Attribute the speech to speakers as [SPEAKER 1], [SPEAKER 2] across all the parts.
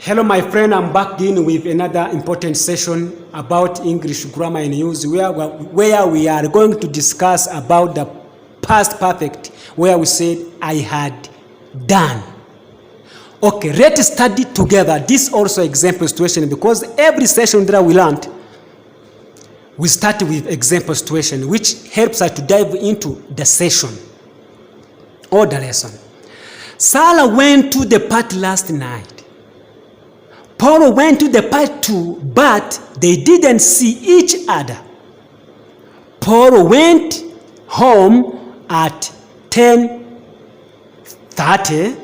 [SPEAKER 1] Hello my friend, I'm back in with another important session about English grammar and use where we are going to discuss about the past perfect where we said I had done. Okay, let's study together this also example situation because every session that we learned we start with example situation which helps us to dive into the session or the lesson. Sarah went to the party last night. Paul went to the party too, but they didn't see each other. Paul went home at 10:30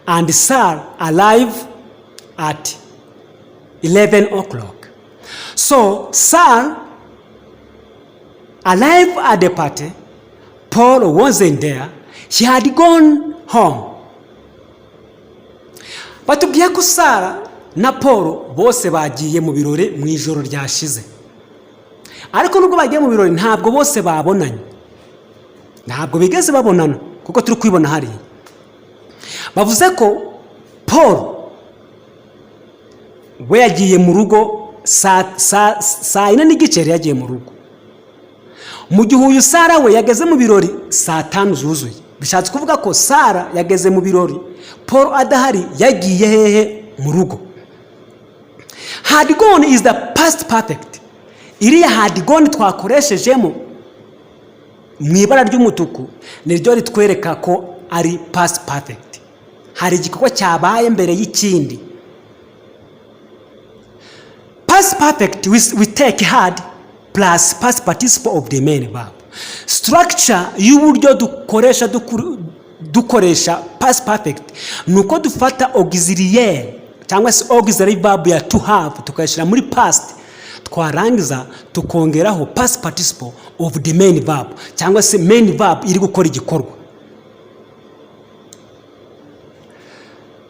[SPEAKER 1] and Sarah arrived at 11 o'clock. So Sarah arrived at the party. Paul wasn't there. He had gone home. Batubwiye ko Sarah na Paul bose bagiye mu birori mu ijoro ryashize. Ariko nubwo bagiye mu birori ntabwo bose babonanye. Ntabwo bigeze babonana kuko turi kwibona hari. Bavuze ko Paul we yagiye mu rugo saa ine n'igice yagiye mu rugo. Mu gihe uyu Sarah we yageze mu birori saa 5 zuzuye. Bishatse kuvuga ko Sarah yageze mu birori Paul adahari yagiye hehe mu rugo. Had gone is the past perfect. Iriya had gone twakoreshejemo mu ibara ry'umutuku niryo ritwereka ko ari past perfect. Hari igikorwa cyabaye mbere y'ikindi. Past perfect we take had plus past participle of the main verb. Structure y'uburyo dukoresha past perfect nuko dufata auxiliary cyangwa se auxiliary verb ya to have tukayishira muri past twarangiza tukongeraho past participle of the main verb cyangwa se main verb iri gukora igikorwa.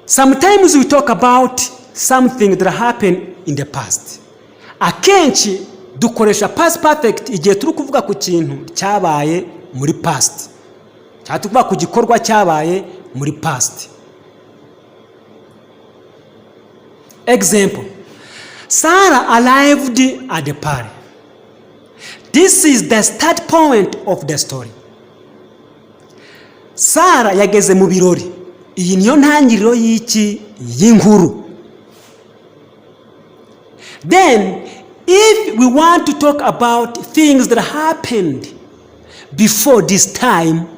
[SPEAKER 1] Sometimes we talk about something that happened in the past. Akenshi dukoresha past perfect igihe turi kuvuga ku kintu cyabaye muri past. Cyatuvuga ku gikorwa cyabaye muri past. Example, Sarah arrived at the party. This is the start point of the story. Sarah yageze mu birori. Iyi niyo ntangiriro y'iki y'inkuru. Then if we want to talk about things that happened before this time,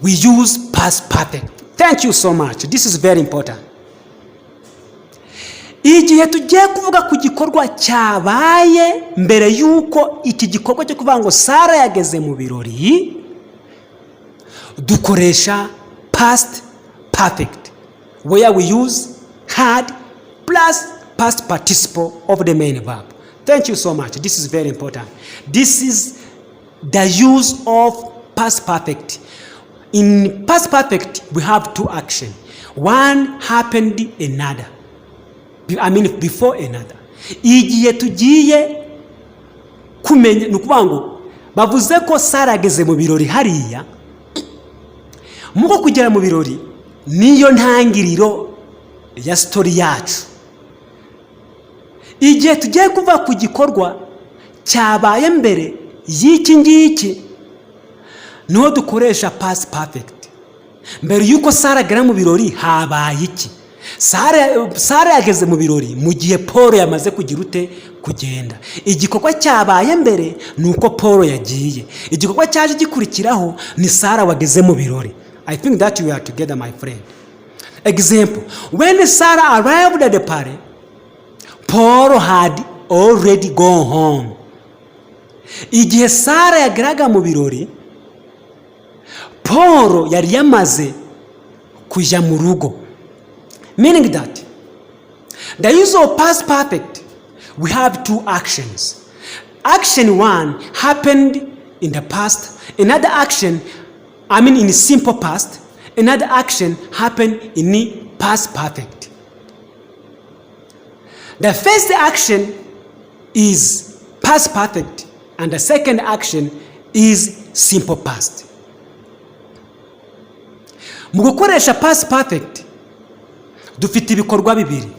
[SPEAKER 1] we use past perfect. Thank you so much. This is very important. Igihe tugiye kuvuga ku gikorwa cyabaye mbere yuko iki gikorwa cyo kuvuga ngo Sarah yageze mu birori dukoresha past perfect where we use had plus past participle of the main verb. Thank you so much. This is very important. This is the use of past perfect. In past perfect we have two actions. One happened another. Before another. Igihe tugiye kumenya nukuvuga ngo bavuze ko Sarah ageze mu birori hariya muko kugera mu birori niyo ntangiriro ya story yacu. Igihe tugiye kuva ku gikorwa cyabaye mbere y'iki ngiki no dukoresha past perfect. Mbere yuko Sarah agera mu birori habaye iki? Sarah yageze mu birori mu gihe Paul yamaze kugira ute kugenda. Igikorwa cyabaye mbere nuko Paul yagiye. Igikorwa cyaje gikurikiraho ni Sarah wageze mu birori. I think that we are together my friend. Example, when Sarah arrived at the party, Paul had already gone home. Igihe Sarah yageraga mu birori Paul yari yamaze kuja mu rugo. Meaning that the use of past perfect, we have two actions. Action one happened in the past. Another action, in simple past. Another action happened in the past perfect. The first action is past perfect and the second action is simple past. Mu gukoresha past perfect dufite ibikorwa bibiri.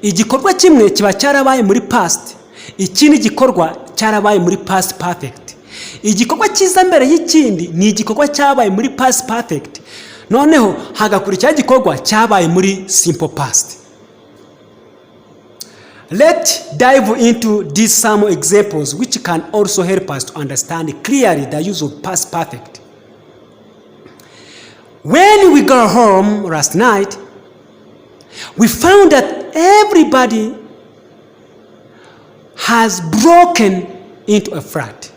[SPEAKER 1] igikorwa kimwe kiba cyarabaye muri past, ikindi gikorwa cyarabaye muri past perfect. Igikorwa kiza mbere y'ikindi ni igikorwa cyabaye muri past perfect, noneho hagakurikira igikorwa cyabaye muri simple past. Let's dive into these some examples which can also help us to understand clearly the use of past perfect. When we got home last night, we found that everybody has broken into a flat.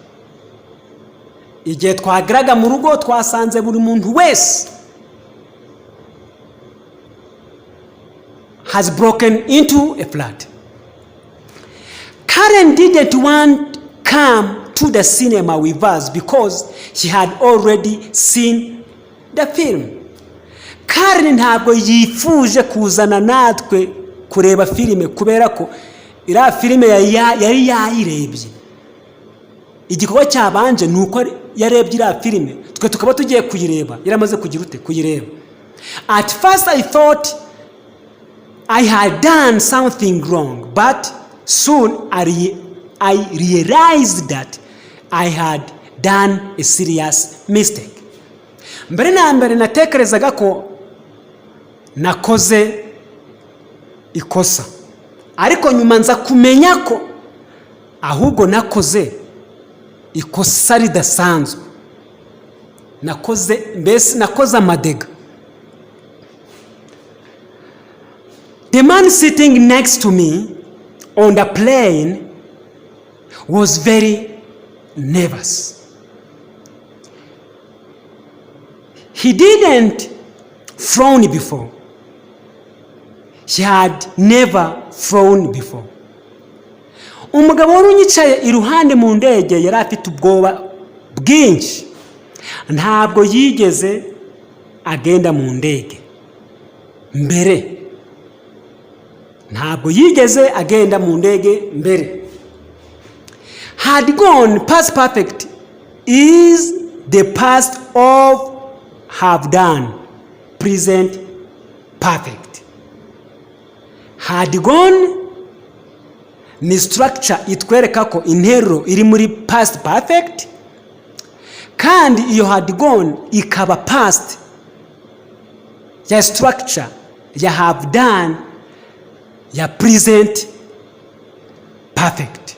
[SPEAKER 1] Igihe twageraga mu rugo twasanze buri muntu wese has broken into a flat. Karen didn't want to come to the cinema with us because she had already seen the film. Karen ntabwo yifuje kuzana natwe kureba filime kubera ko iriya filime yari yayirebye. Igikorwa cyabanje nuko yarebye iriya filime, twe tukaba tugiye kuyireba, yaramaze kugira ute kuyireba. At first I thought I had done something wrong, but soon I realized that I had done a serious mistake. Mbere na mbere natekerezaga ko nakoze ikosa, ariko nyuma nza kumenya ko ahubwo nakoze ikosa ridasanzwe. Nakoze amadega. The man sitting next to me on the plane was very nervous. He didn't frown before. He had never frowned before. Umugabo wari unyicaye iruhande mu ndege yari afite ubwoba bwinshi. Ntabwo yigeze agenda mu ndege mbere. Ntabwo yigeze agenda mu ndege mbere. Had gone past perfect is the past of have done present perfect. Had gone ni structure itwereka ko interuro iri muri past perfect, kandi iyo had gone ikaba past ya structure ya have done ya present perfect.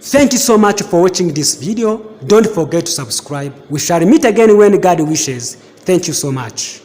[SPEAKER 1] Thank you so much for watching this video. Don't forget to subscribe. We shall meet again when God wishes. Thank you so much.